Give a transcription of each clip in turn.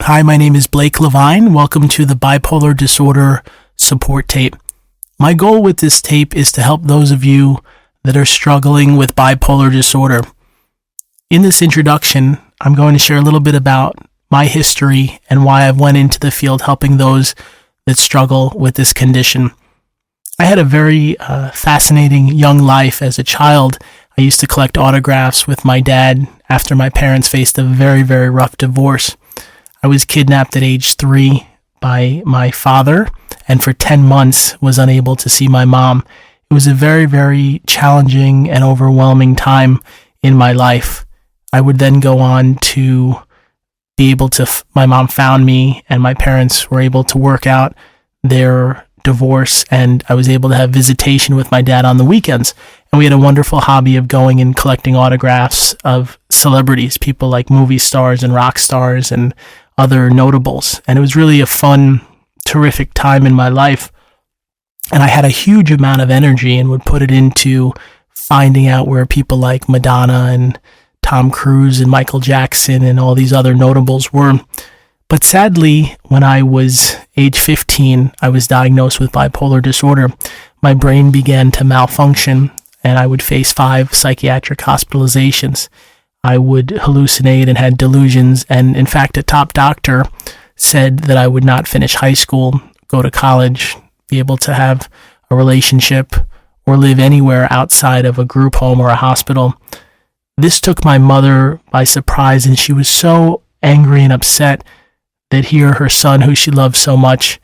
Hi, my name is Blake LeVine. Welcome to the Bipolar Disorder support tape. My goal with this tape is to help those of you that are struggling with bipolar disorder. In this introduction, I'm going to share a little bit about my history and why I've went into the field helping those that struggle with this condition. I had a very fascinating young life as a child. I used to collect autographs with my dad after my parents faced a very, very rough divorce. I was kidnapped at age 3 by my father, and for 10 months was unable to see my mom. It was a very, very challenging and overwhelming time in my life. I would then go on to be able to, my mom found me, and my parents were able to work out their divorce, and I was able to have visitation with my dad on the weekends. And we had a wonderful hobby of going and collecting autographs of celebrities, people like movie stars and rock stars and other notables. And it was really a fun, terrific time in my life. And I had a huge amount of energy and would put it into finding out where people like Madonna and Tom Cruise and Michael Jackson and all these other notables were. But sadly, when I was age 15, I was diagnosed with bipolar disorder. My brain began to malfunction, and I would face 5 psychiatric hospitalizations. I would hallucinate and had delusions, and in fact, a top doctor said that I would not finish high school, go to college, be able to have a relationship, or live anywhere outside of a group home or a hospital. This took my mother by surprise, and she was so angry and upset that here her son, who she loved so much,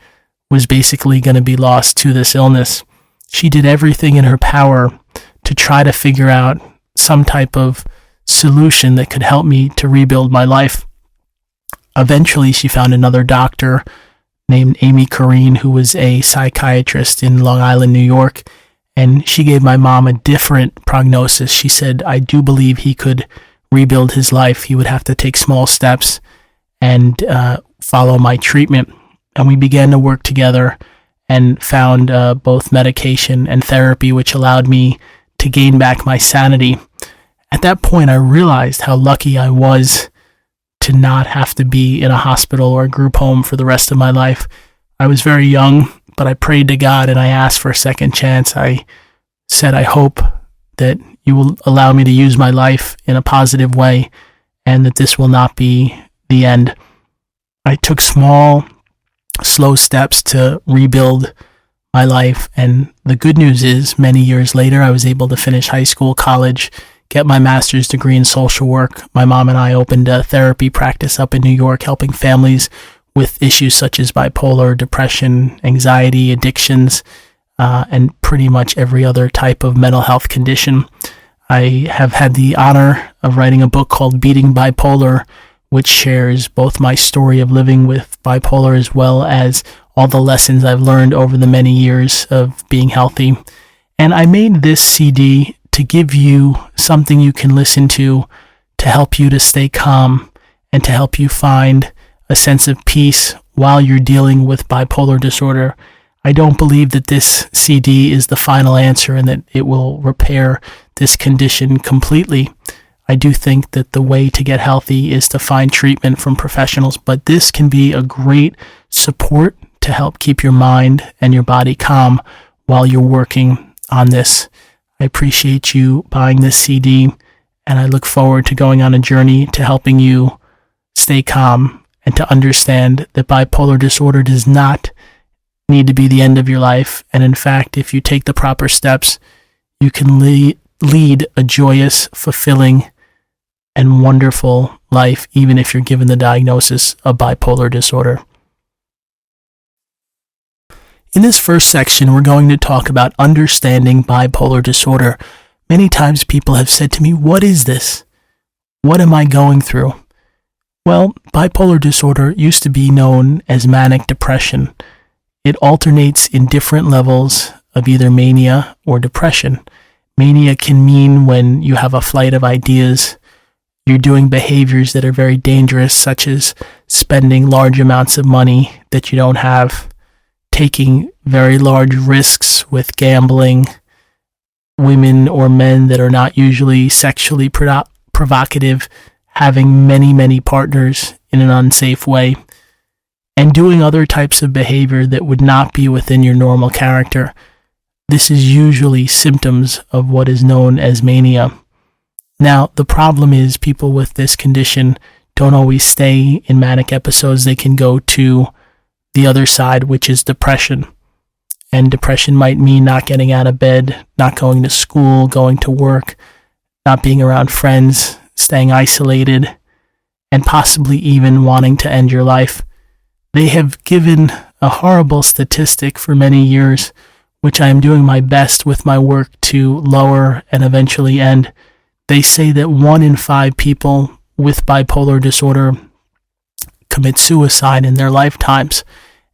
was basically going to be lost to this illness. She did everything in her power to try to figure out some type of solution that could help me to rebuild my life. Eventually, she found another doctor named Amy Corrine, who was a psychiatrist in Long Island, New York, and she gave my mom a different prognosis. She said, I do believe he could rebuild his life. He would have to take small steps and follow my treatment. And we began to work together and found both medication and therapy, which allowed me to gain back my sanity. At that point, I realized how lucky I was to not have to be in a hospital or a group home for the rest of my life. I was very young, but I prayed to God and I asked for a second chance. I said, I hope that you will allow me to use my life in a positive way and that this will not be the end. I took small, slow steps to rebuild my life, and the good news is many years later I was able to finish high school, college, get my master's degree in social work. My mom and I opened a therapy practice up in New York, helping families with issues such as bipolar, depression, anxiety, addictions, and pretty much every other type of mental health condition. I have had the honor of writing a book called Beating Bipolar, which shares both my story of living with bipolar as well as all the lessons I've learned over the many years of being healthy. And I made this CD to give you something you can listen to help you to stay calm and to help you find a sense of peace while you're dealing with bipolar disorder. I don't believe that this CD is the final answer and that it will repair this condition completely. I do think that the way to get healthy is to find treatment from professionals, but this can be a great support to help keep your mind and your body calm while you're working on this. I appreciate you buying this CD, and I look forward to going on a journey to helping you stay calm and to understand that bipolar disorder does not need to be the end of your life. And in fact, if you take the proper steps, you can lead a joyous, fulfilling, and wonderful life, even if you're given the diagnosis of bipolar disorder. In this first section, we're going to talk about understanding bipolar disorder. Many times people have said to me, what is this? What am I going through? Well, bipolar disorder used to be known as manic depression. It alternates in different levels of either mania or depression. Mania can mean when you have a flight of ideas, you're doing behaviors that are very dangerous, such as spending large amounts of money that you don't have, taking very large risks with gambling, women or men that are not usually sexually provocative, having many, many partners in an unsafe way. and doing other types of behavior that would not be within your normal character. This is usually symptoms of what is known as mania. Now, the problem is people with this condition don't always stay in manic episodes. They can go to the other side, which is depression. And depression might mean not getting out of bed, not going to school, going to work, not being around friends, staying isolated, and possibly even wanting to end your life. They have given a horrible statistic for many years, which I am doing my best with my work to lower and eventually end. They say that 1 in 5 people with bipolar disorder commit suicide in their lifetimes.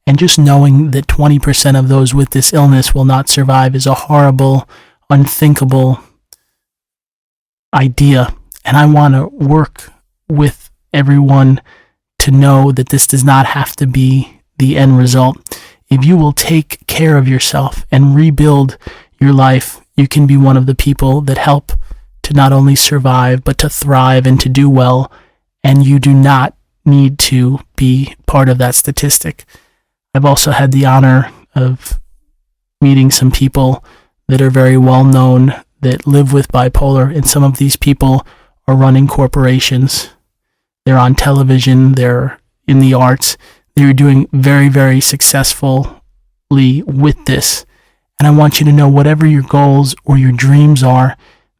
And just knowing that 20% of those with this illness will not survive is a horrible, unthinkable idea. And I want to work with everyone to know that this does not have to be the end result. If you will take care of yourself and rebuild your life, you can be one of the people that help to not only survive, but to thrive and to do well. And you do not need to be part of that statistic. I've also had the honor of meeting some people that are very well known that live with bipolar, and some of these people are running corporations. They're on television, they're in the arts, they're doing very, very successfully with this. And I want you to know whatever your goals or your dreams are,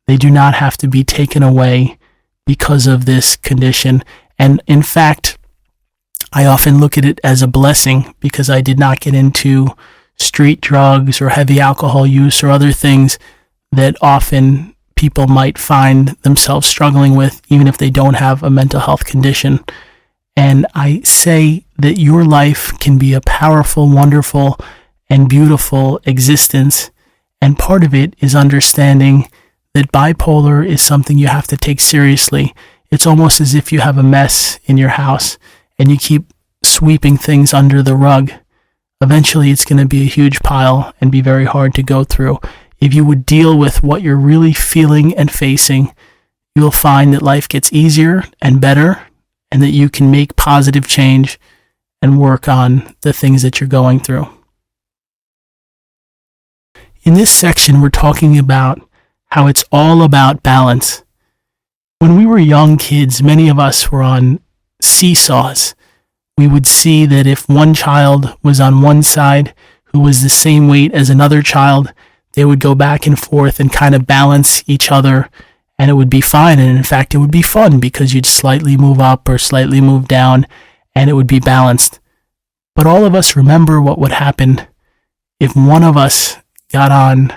they do not have to be taken away because of this condition. And in fact, I often look at it as a blessing because I did not get into street drugs or heavy alcohol use or other things that often people might find themselves struggling with, even if they don't have a mental health condition. And I say that your life can be a powerful, wonderful, and beautiful existence. And part of it is understanding that bipolar is something you have to take seriously. It's almost as if you have a mess in your house and you keep sweeping things under the rug. Eventually it's going to be a huge pile and be very hard to go through. If you would deal with what you're really feeling and facing, you'll find that life gets easier and better, and that you can make positive change and work on the things that you're going through. In this section, we're talking about how it's all about balance. When we were young kids, many of us were on seesaws. We would see that if one child was on one side who was the same weight as another child, they would go back and forth and kind of balance each other, and it would be fine. And in fact, it would be fun because you'd slightly move up or slightly move down, and it would be balanced. But all of us remember what would happen if one of us got on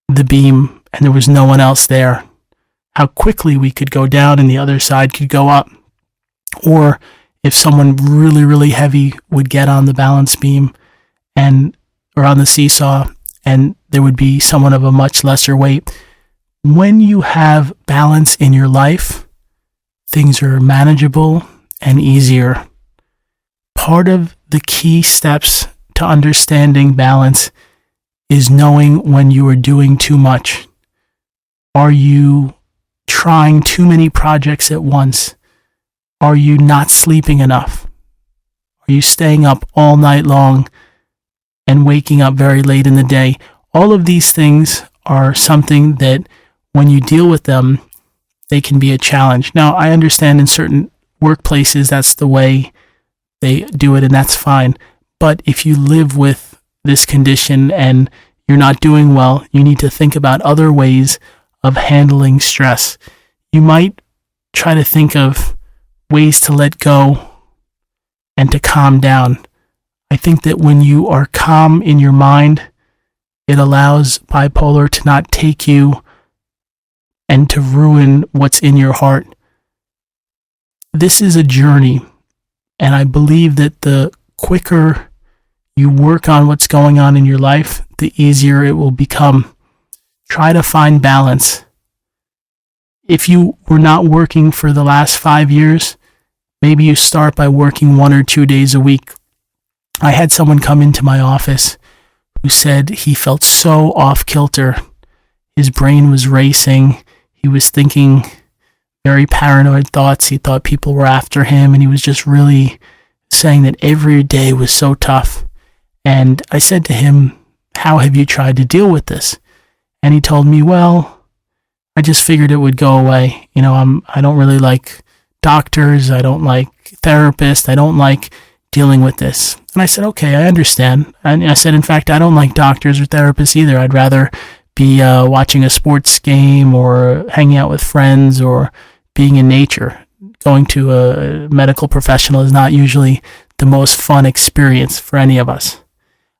the beam and there was no one else there. How quickly we could go down and the other side could go up. Or if someone really, really heavy would get on the balance beam or on the seesaw, and there would be someone of a much lesser weight. When you have balance in your life, things are manageable and easier. Part of the key steps to understanding balance is knowing when you are doing too much. Are you trying too many projects at once? Are you not sleeping enough? Are you staying up all night long and waking up very late in the day? All of these things are something that when you deal with them, they can be a challenge. Now, I understand in certain workplaces that's the way they do it, and that's fine. But if you live with this condition and you're not doing well, you need to think about other ways of handling stress. You might try to think of ways to let go and to calm down. I think that when you are calm in your mind, it allows bipolar to not take you and to ruin what's in your heart. This is a journey, and I believe that the quicker you work on what's going on in your life, the easier it will become. Try to find balance. If you were not working for the last 5 years, maybe you start by working 1 or 2 days a week. I had someone come into my office who said he felt so off kilter. His brain was racing. He was thinking very paranoid thoughts. He thought people were after him, and he was just really saying that every day was so tough. And I said to him, how have you tried to deal with this? And he told me, well, I just figured it would go away. I don't really like doctors. I don't like therapists. I don't like dealing with this. And I said, okay, I understand. And I said, in fact, I don't like doctors or therapists either. I'd rather be watching a sports game or hanging out with friends or being in nature. Going to a medical professional is not usually the most fun experience for any of us.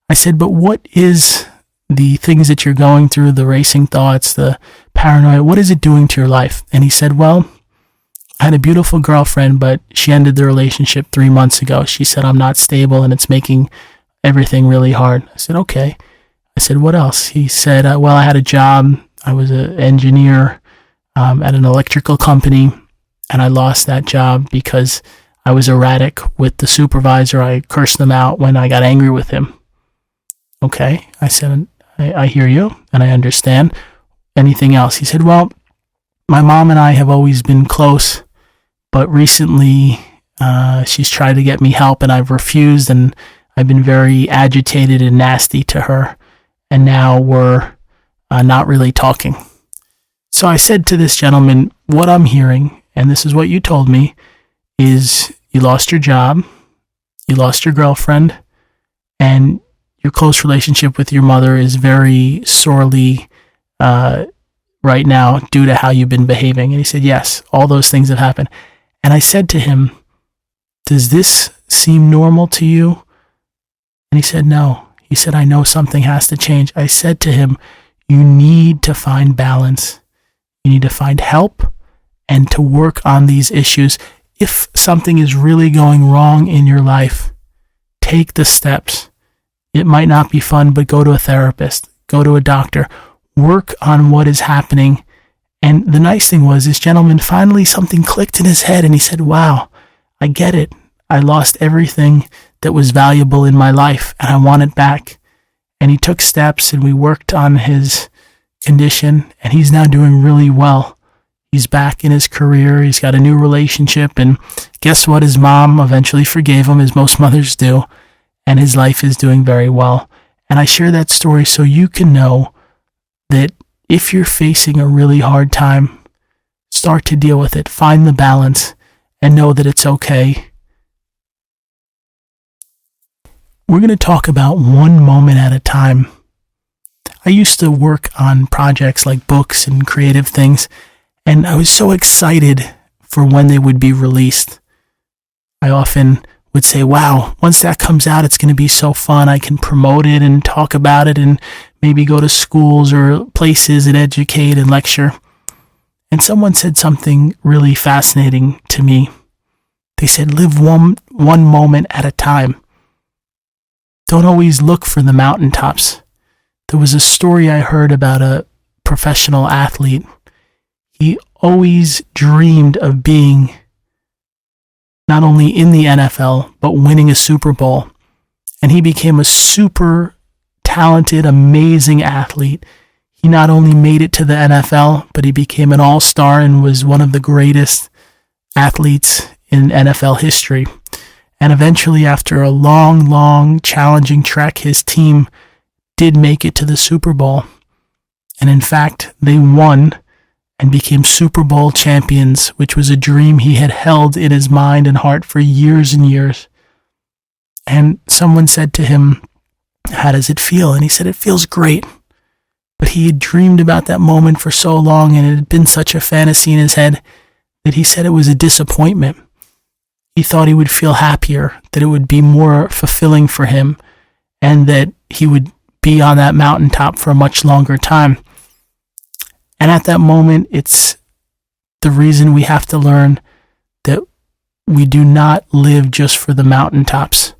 I said, but what is the things that you're going through, the racing thoughts, the paranoia, what is it doing to your life? And he said, well, I had a beautiful girlfriend, but she ended the relationship 3 months ago. She said, I'm not stable and it's making everything really hard. I said, okay. I said, what else? He said, well, I had a job. I was an engineer at an electrical company, and I lost that job because I was erratic with the supervisor. I cursed them out when I got angry with him. Okay. I said, I hear you and I understand. Anything else? He said, well, my mom and I have always been close, but recently she's tried to get me help and I've refused, and I've been very agitated and nasty to her, and now we're not really talking. So I said to this gentleman, what I'm hearing, and this is what you told me, is you lost your job, you lost your girlfriend, and your close relationship with your mother is very sorely right now due to how you've been behaving. And he said, yes, all those things have happened. And I said to him, does this seem normal to you? And he said, no. He said, I know something has to change. I said to him, you need to find balance. You need to find help and to work on these issues. If something is really going wrong in your life, take the steps. It might not be fun, but go to a therapist, go to a doctor, work on what is happening. And the nice thing was, this gentleman, finally something clicked in his head and he said, wow, I get it. I lost everything that was valuable in my life and I want it back. And he took steps and we worked on his condition and he's now doing really well. He's back in his career. He's got a new relationship, and guess what? His mom eventually forgave him, as most mothers do, and his life is doing very well. And I share that story so you can know that if you're facing a really hard time, start to deal with it, find the balance, and know that it's okay. We're going to talk about one moment at a time. I used to work on projects like books and creative things, and I was so excited for when they would be released. I often would say, wow, once that comes out, it's going to be so fun. I can promote it and talk about it and maybe go to schools or places and educate and lecture. And someone said something really fascinating to me. They said, live one moment at a time. Don't always look for the mountaintops. There was a story I heard about a professional athlete. He always dreamed of being not only in the NFL, but winning a Super Bowl. And he became a super talented, amazing athlete. He not only made it to the NFL, but he became an all-star and was one of the greatest athletes in NFL history. And eventually, after a long, challenging trek, his team did make it to the Super Bowl. And in fact, they won and became Super Bowl champions, which was a dream he had held in his mind and heart for years and years. And someone said to him, how does it feel? And he said, it feels great. But he had dreamed about that moment for so long, and it had been such a fantasy in his head that he said it was a disappointment. He thought he would feel happier, that it would be more fulfilling for him, and that he would be on that mountaintop for a much longer time. And at that moment, it's the reason we have to learn that we do not live just for the mountaintops.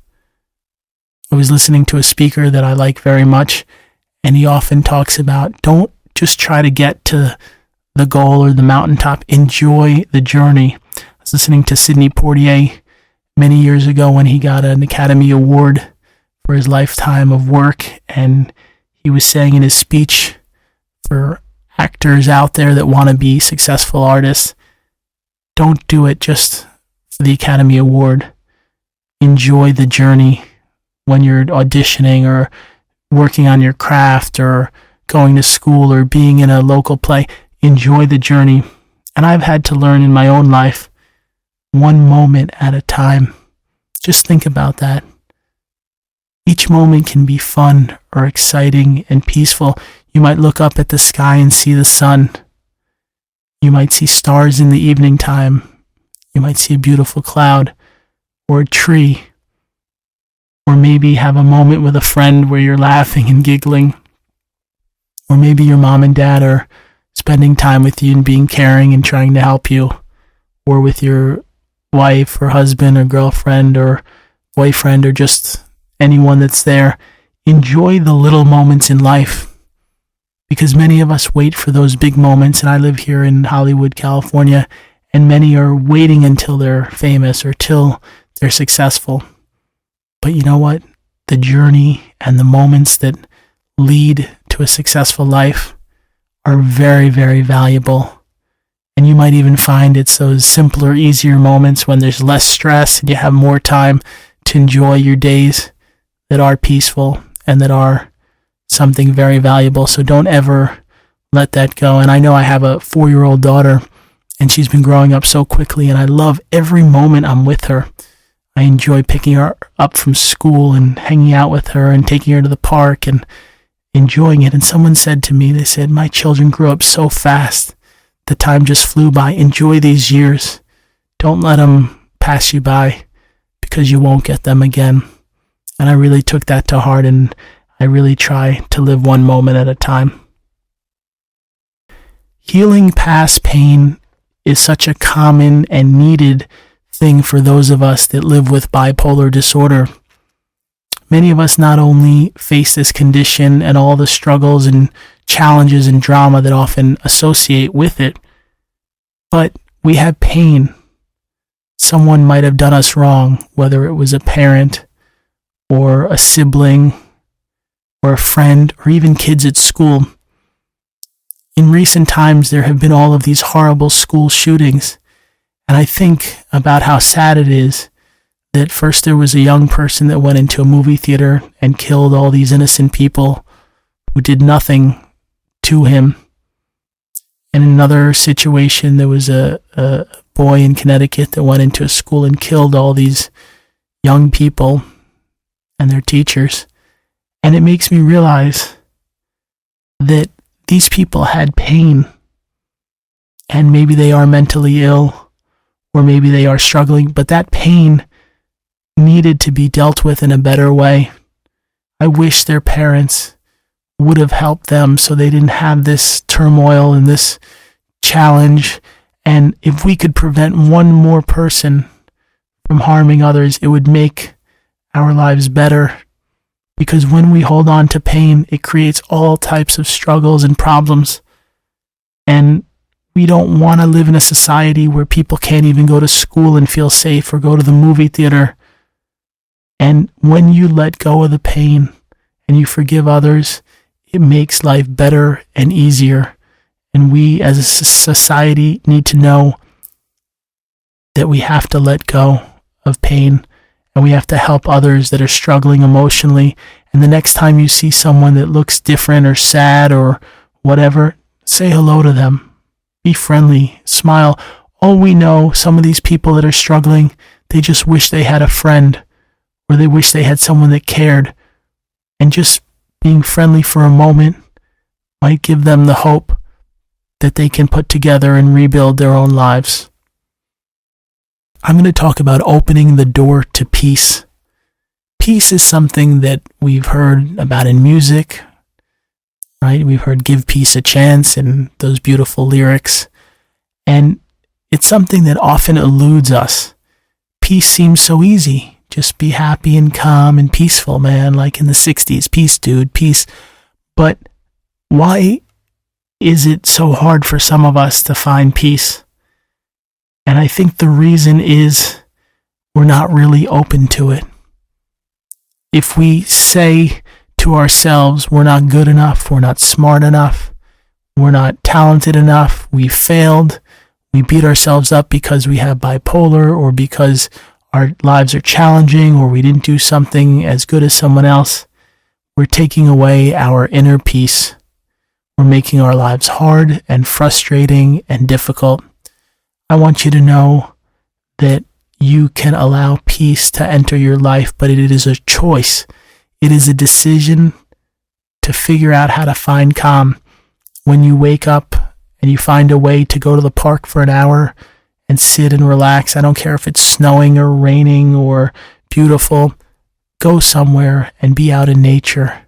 I was listening to a speaker that I like very much, and he often talks about, don't just try to get to the goal or the mountaintop. Enjoy the journey. I was listening to Sidney Poitier many years ago when he got an Academy Award for his lifetime of work, and he was saying in his speech for actors out there that want to be successful artists, don't do it just for the Academy Award. enjoy the journey when you're auditioning or working on your craft or going to school or being in a local play. Enjoy the journey. And I've had to learn in my own life, one moment at a time. Just think about that. Each moment can be fun or exciting and peaceful. You might look up at the sky and see the sun. You might see stars in the evening time. You might see a beautiful cloud or a tree. Or maybe have a moment with a friend where you're laughing and giggling. Or maybe your mom and dad are spending time with you and being caring and trying to help you. Or with your wife or husband or girlfriend or boyfriend or just anyone that's there. Enjoy the little moments in life, because many of us wait for those big moments, and I live here in Hollywood, California, and many are waiting until they're famous or till they're successful. But you know what? The journey and the moments that lead to a successful life are very, very valuable. And you might even find it's those simpler, easier moments when there's less stress and you have more time to enjoy your days that are peaceful and that are something very valuable. So don't ever let that go. And I know I have a 4-year-old daughter, and she's been growing up so quickly, and I love every moment I'm with her. I enjoy picking her up from school and hanging out with her and taking her to the park and enjoying it. And someone said to me, they said, my children grew up so fast. The time just flew by. Enjoy these years. Don't let them pass you by, because you won't get them again. And I really took that to heart, and I really try to live one moment at a time. Healing past pain is such a common and needed thing for those of us that live with bipolar disorder. Many of us not only face this condition and all the struggles and challenges and drama that often associate with it, but we have pain. Someone might have done us wrong, whether it was a parent or a sibling or a friend or even kids at school. In recent times, there have been all of these horrible school shootings. And I think about how sad it is that first there was a young person that went into a movie theater and killed all these innocent people who did nothing to him. In another situation, there was a boy in Connecticut that went into a school and killed all these young people and their teachers. And it makes me realize that these people had pain, and maybe they are mentally ill, or maybe they are struggling, but that pain needed to be dealt with in a better way. I wish their parents would have helped them so they didn't have this turmoil and this challenge. And if we could prevent one more person from harming others, it would make our lives better. Because when we hold on to pain, it creates all types of struggles and problems. And we don't want to live in a society where people can't even go to school and feel safe or go to the movie theater. And when you let go of the pain and you forgive others, it makes life better and easier. And we as a society need to know that we have to let go of pain, and we have to help others that are struggling emotionally. And the next time you see someone that looks different or sad or whatever, say hello to them. Be friendly, smile. All we know, some of these people that are struggling, they just wish they had a friend, or they wish they had someone that cared. And just being friendly for a moment might give them the hope that they can put together and rebuild their own lives. I'm going to talk about opening the door to peace. Peace is something that we've heard about in music, right? We've heard "Give Peace a Chance" and those beautiful lyrics. And it's something that often eludes us. Peace seems so easy. Just be happy and calm and peaceful, man, like in the 60s. Peace, dude, peace. But why is it so hard for some of us to find peace? And I think the reason is we're not really open to it. If we say to ourselves, we're not good enough, we're not smart enough, we're not talented enough, we failed, we beat ourselves up because we have bipolar or because our lives are challenging or we didn't do something as good as someone else, we're taking away our inner peace. We're making our lives hard and frustrating and difficult. I want you to know that you can allow peace to enter your life, but it is a choice. It is a decision to figure out how to find calm. When you wake up and you find a way to go to the park for an hour and sit and relax, I don't care if it's snowing or raining or beautiful, go somewhere and be out in nature.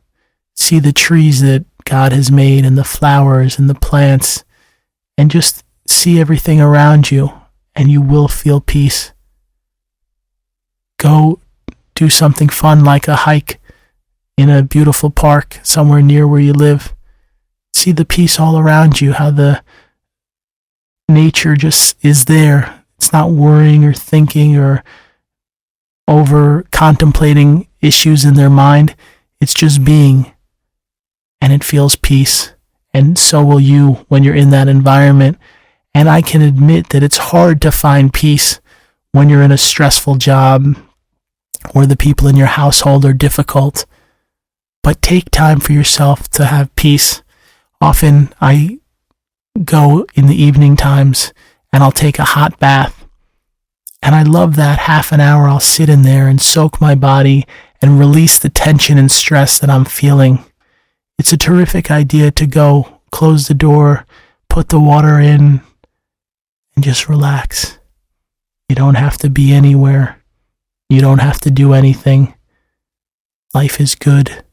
See the trees that God has made and the flowers and the plants, and just see everything around you, and you will feel peace. Go do something fun like a hike in a beautiful park somewhere near where you live. See the peace all around you, how the nature just is there. It's not worrying or thinking or over contemplating issues in their mind. It's just being, and it feels peace. And so will you when you're in that environment. And I can admit that it's hard to find peace when you're in a stressful job or the people in your household are difficult. But take time for yourself to have peace. Often I go in the evening times and I'll take a hot bath. And I love that half an hour I'll sit in there and soak my body and release the tension and stress that I'm feeling. It's a terrific idea to go, close the door, put the water in, and just relax. You don't have to be anywhere. You don't have to do anything. Life is good.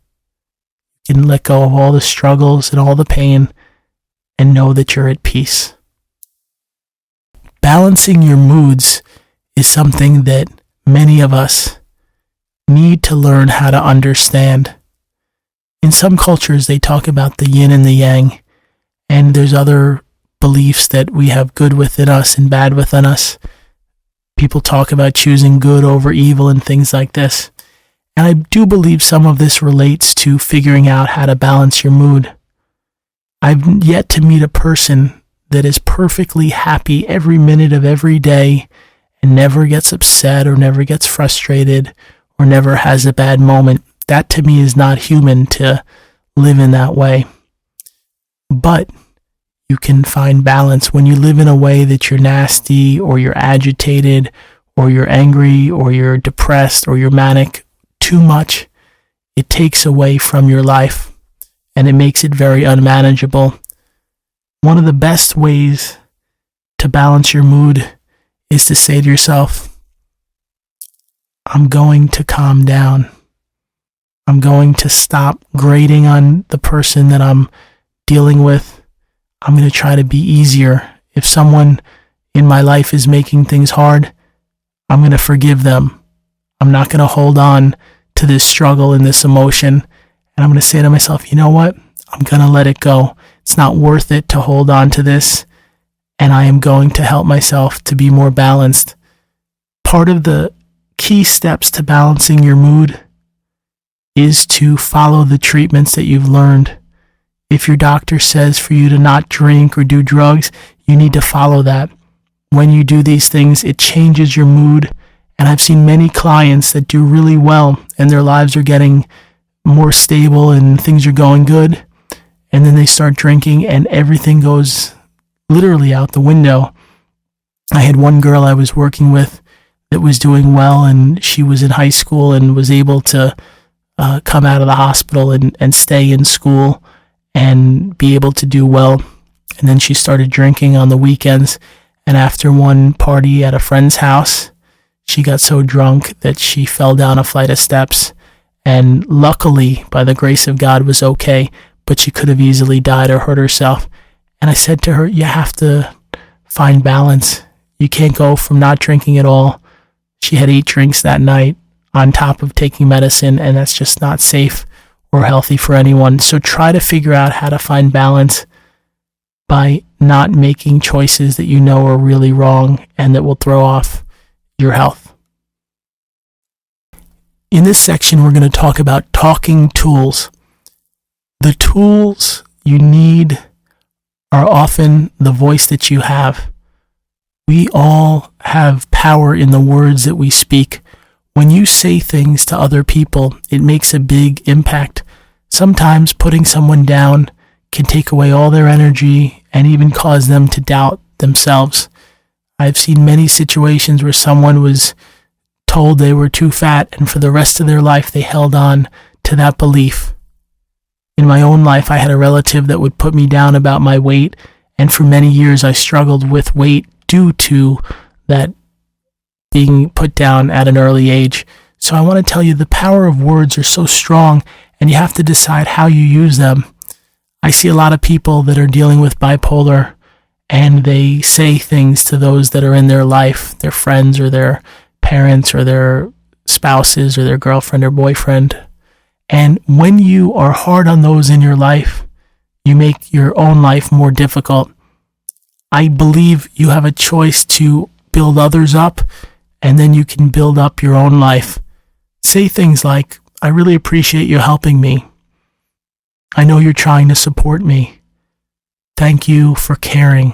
You can let go of all the struggles and all the pain and know that you're at peace. Balancing your moods is something that many of us need to learn how to understand. In some cultures, they talk about the yin and the yang, and there's other beliefs that we have good within us and bad within us. People talk about choosing good over evil and things like this. And I do believe some of this relates to figuring out how to balance your mood. I've yet to meet a person that is perfectly happy every minute of every day and never gets upset or never gets frustrated or never has a bad moment. That to me is not human to live in that way. But you can find balance when you live in a way that you're nasty or you're agitated or you're angry or you're depressed or you're manic too much. It takes away from your life and it makes it very unmanageable. One of the best ways to balance your mood is to say to yourself, I'm going to calm down. I'm going to stop grading on the person that I'm dealing with. I'm going to try to be easier. If someone in my life is making things hard, I'm going to forgive them. I'm not going to hold on to this struggle and this emotion. And I'm going to say to myself, you know what? I'm going to let it go. It's not worth it to hold on to this. And I am going to help myself to be more balanced. Part of the key steps to balancing your mood is to follow the treatments that you've learned. If your doctor says for you to not drink or do drugs, you need to follow that. When you do these things, it changes your mood. And I've seen many clients that do really well and their lives are getting more stable and things are going good. And then they start drinking and everything goes literally out the window. I had one girl I was working with that was doing well, and she was in high school and was able to come out of the hospital and stay in school and be able to do well. And then she started drinking on the weekends. And after one party at a friend's house, she got so drunk that she fell down a flight of steps. And luckily, by the grace of God, was okay. But she could have easily died or hurt herself. And I said to her, you have to find balance. You can't go from not drinking at all. She had 8 drinks that night on top of taking medicine, and that's just not safe or healthy for anyone. So try to figure out how to find balance by not making choices that you know are really wrong and that will throw off your health. In this section, we're going to talk about talking tools. The tools you need are often the voice that you have. We all have power in the words that we speak. When you say things to other people, it makes a big impact. Sometimes putting someone down can take away all their energy and even cause them to doubt themselves. I've seen many situations where someone was told they were too fat, and for the rest of their life they held on to that belief. In my own life, I had a relative that would put me down about my weight, and for many years I struggled with weight due to that being put down at an early age. So I want to tell you, the power of words are so strong, and you have to decide how you use them. I see a lot of people that are dealing with bipolar, and they say things to those that are in their life, their friends or their parents or their spouses or their girlfriend or boyfriend. And when you are hard on those in your life, you make your own life more difficult. I believe you have a choice to build others up, and then you can build up your own life. Say things like, I really appreciate you helping me. I know you're trying to support me. Thank you for caring.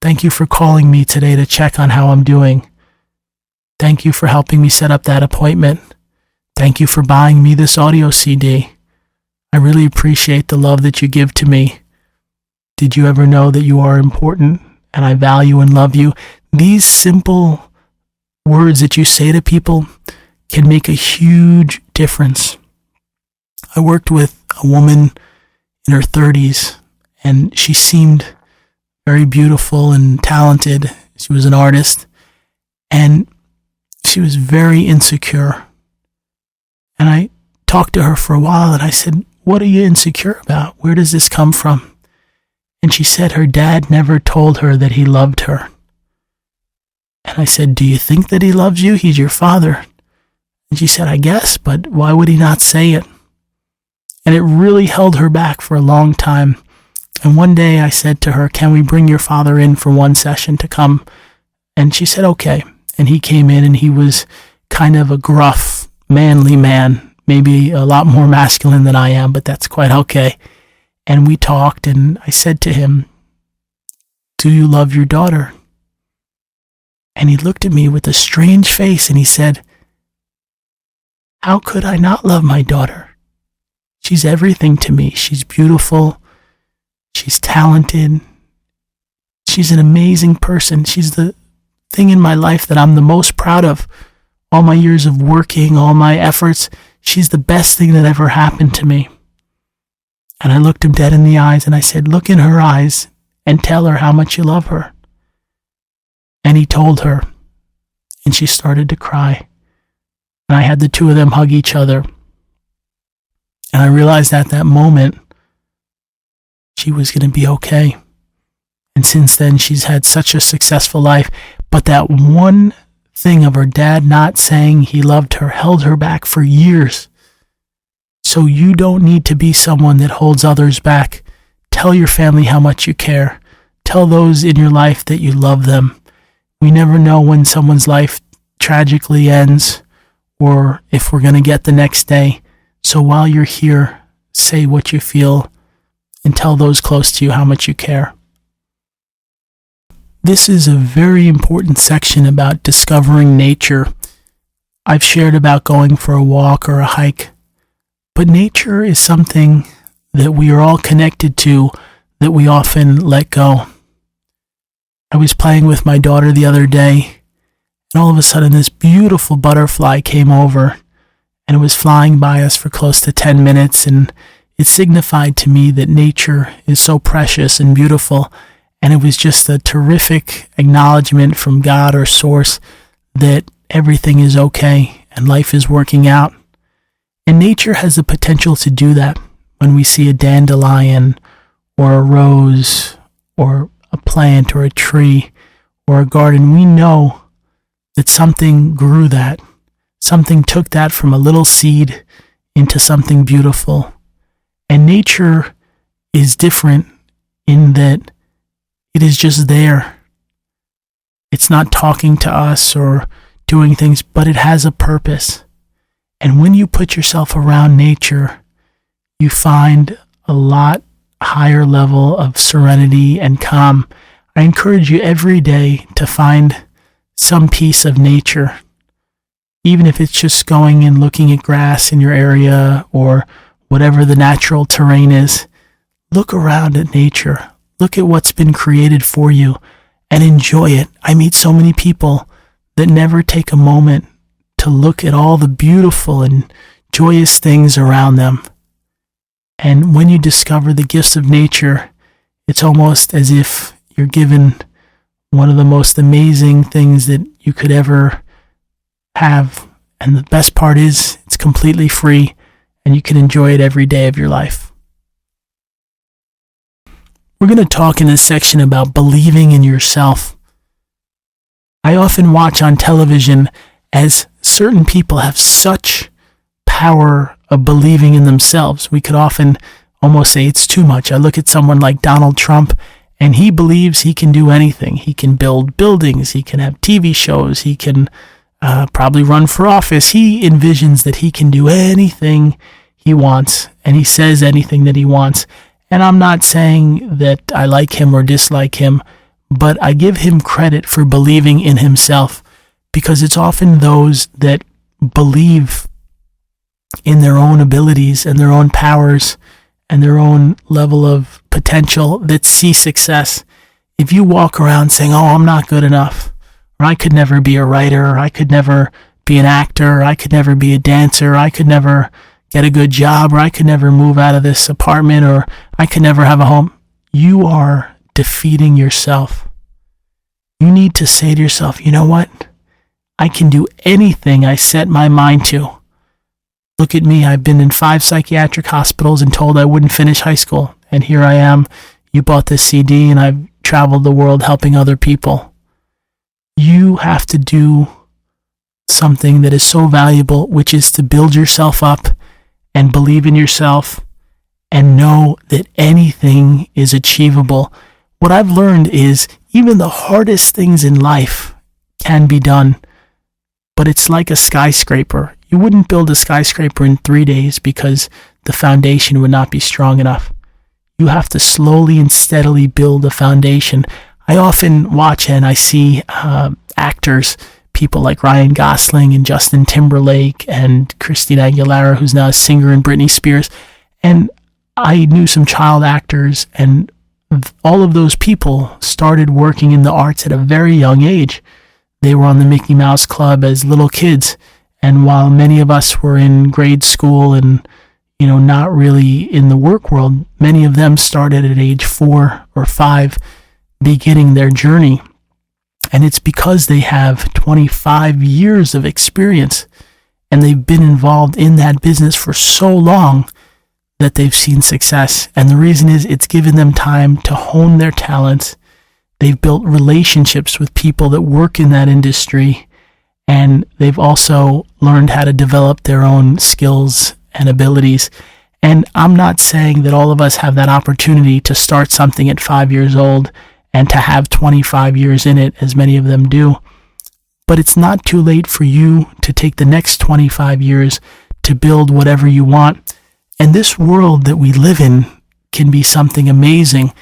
Thank you for calling me today to check on how I'm doing. Thank you for helping me set up that appointment. Thank you for buying me this audio CD. I really appreciate the love that you give to me. Did you ever know that you are important and I value and love you? These simple words that you say to people can make a huge difference. I worked with a woman in her 30s, and she seemed very beautiful and talented. She was an artist, and she was very insecure. And I talked to her for a while, and I said, what are you insecure about? Where does this come from? And she said her dad never told her that he loved her. And I said, do you think that he loves you? He's your father. And she said, I guess, but why would he not say it? And it really held her back for a long time. And one day I said to her, can we bring your father in for one session to come? And she said, okay. And he came in, and he was kind of a gruff, manly man, maybe a lot more masculine than I am, but that's quite okay. And we talked, and I said to him, do you love your daughter? And he looked at me with a strange face, and he said, how could I not love my daughter? She's everything to me. She's beautiful. She's talented. She's an amazing person. She's the thing in my life that I'm the most proud of. All my years of working, all my efforts, she's the best thing that ever happened to me. And I looked him dead in the eyes, and I said, look in her eyes and tell her how much you love her. And he told her, and she started to cry. And I had the two of them hug each other. And I realized at that moment she was going to be okay. And since then, she's had such a successful life. But that one thing of her dad not saying he loved her held her back for years. So you don't need to be someone that holds others back. Tell your family how much you care. Tell those in your life that you love them. We never know when someone's life tragically ends or if we're going to get the next day. So while you're here, say what you feel and tell those close to you how much you care. This is a very important section about discovering nature. I've shared about going for a walk or a hike, but nature is something that we are all connected to that we often let go. I was playing with my daughter the other day, and all of a sudden this beautiful butterfly came over, and it was flying by us for close to 10 minutes, and it signified to me that nature is so precious and beautiful, and it was just a terrific acknowledgement from God or Source that everything is okay and life is working out. And nature has the potential to do that. When we see a dandelion or a rose or a plant or a tree or a garden, we know that something grew that. Something took that from a little seed into something beautiful. And nature is different in that it is just there. It's not talking to us or doing things, but it has a purpose. And when you put yourself around nature, you find a lot higher level of serenity and calm. I encourage you every day to find some piece of nature, even if it's just going and looking at grass in your area or whatever the natural terrain is. Look around at nature. Look at what's been created for you and enjoy it. I meet so many people that never take a moment to look at all the beautiful and joyous things around them. And when you discover the gifts of nature, it's almost as if you're given one of the most amazing things that you could ever have. And the best part is it's completely free and you can enjoy it every day of your life. We're going to talk in this section about believing in yourself. I often watch on television as certain people have such power of believing in themselves. We could often almost say it's too much. I look at someone like Donald Trump, and he believes he can do anything. He can build buildings. He can have TV shows. He can probably run for office. He envisions that he can do anything he wants, and he says anything that he wants. And I'm not saying that I like him or dislike him, but I give him credit for believing in himself, because it's often those that believe in their own abilities and their own powers and their own level of potential that see success. If you walk around saying, oh, I'm not good enough, or I could never be a writer, or I could never be an actor, or I could never be a dancer, or I could never get a good job, or I could never move out of this apartment, or I could never have a home, you are defeating yourself. You need to say to yourself, you know what? I can do anything I set my mind to. Look at me. I've been in 5 psychiatric hospitals and told I wouldn't finish high school. And here I am. You bought this CD and I've traveled the world helping other people. You have to do something that is so valuable, which is to build yourself up and believe in yourself and know that anything is achievable. What I've learned is even the hardest things in life can be done, but it's like a skyscraper. You wouldn't build a skyscraper in 3 days because the foundation would not be strong enough. You have to slowly and steadily build a foundation. I often watch and I see actors, people like Ryan Gosling and Justin Timberlake and Christina Aguilera, who's now a singer, and Britney Spears. And I knew some child actors, and all of those people started working in the arts at a very young age. They were on the Mickey Mouse Club as little kids. And while many of us were in grade school and, not really in the work world, many of them started at age 4 or 5, beginning their journey. And it's because they have 25 years of experience and they've been involved in that business for so long that they've seen success. And the reason is it's given them time to hone their talents. They've built relationships with people that work in that industry, and they've also learned how to develop their own skills and abilities. And I'm not saying that all of us have that opportunity to start something at 5 years old and to have 25 years in it, as many of them do. But it's not too late for you to take the next 25 years to build whatever you want. And this world that we live in can be something amazing.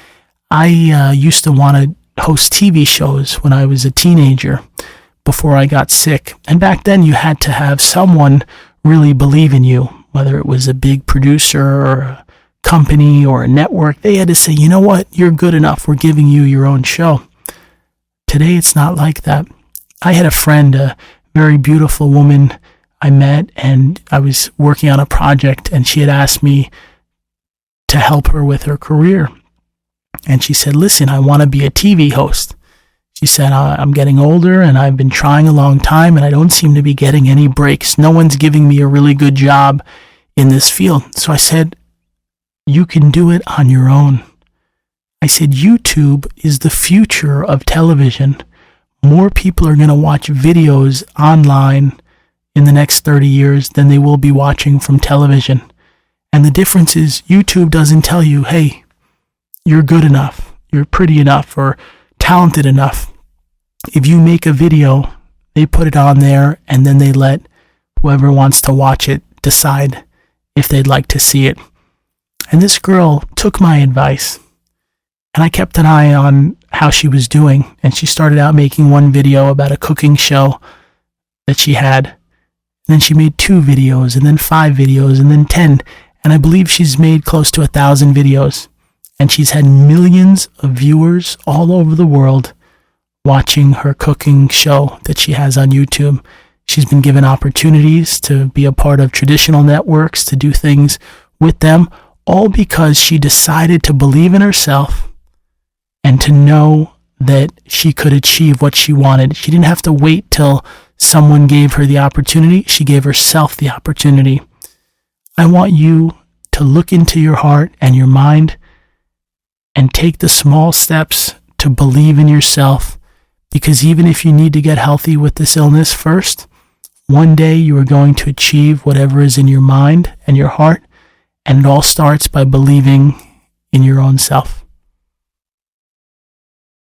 I used to want to host TV shows when I was a teenager before I got sick. And back then you had to have someone really believe in you, whether it was a big producer or a company or a network. They had to say, you know what, you're good enough. We're giving you your own show. Today it's not like that. I had a friend, a very beautiful woman I met, and I was working on a project, and she had asked me to help her with her career. And she said, listen, I want to be a TV host. She said, I'm getting older and I've been trying a long time and I don't seem to be getting any breaks. No one's giving me a really good job in this field. So I said, you can do it on your own. I said, YouTube is the future of television. More people are going to watch videos online in the next 30 years than they will be watching from television. And the difference is YouTube doesn't tell you, hey, you're good enough, you're pretty enough, or talented enough. If you make a video, they put it on there and then they let whoever wants to watch it decide if they'd like to see it. And this girl took my advice, and I kept an eye on how she was doing. And she started out making one video about a cooking show that she had. And then she made 2 videos, and then 5 videos, and then 10. And I believe she's made close to 1,000 videos. And she's had millions of viewers all over the world watching her cooking show that she has on YouTube. She's been given opportunities to be a part of traditional networks, to do things with them, all because she decided to believe in herself and to know that she could achieve what she wanted. She didn't have to wait till someone gave her the opportunity. She gave herself the opportunity. I want you to look into your heart and your mind and take the small steps to believe in yourself, because even if you need to get healthy with this illness first, one day you are going to achieve whatever is in your mind and your heart, and it all starts by believing in your own self.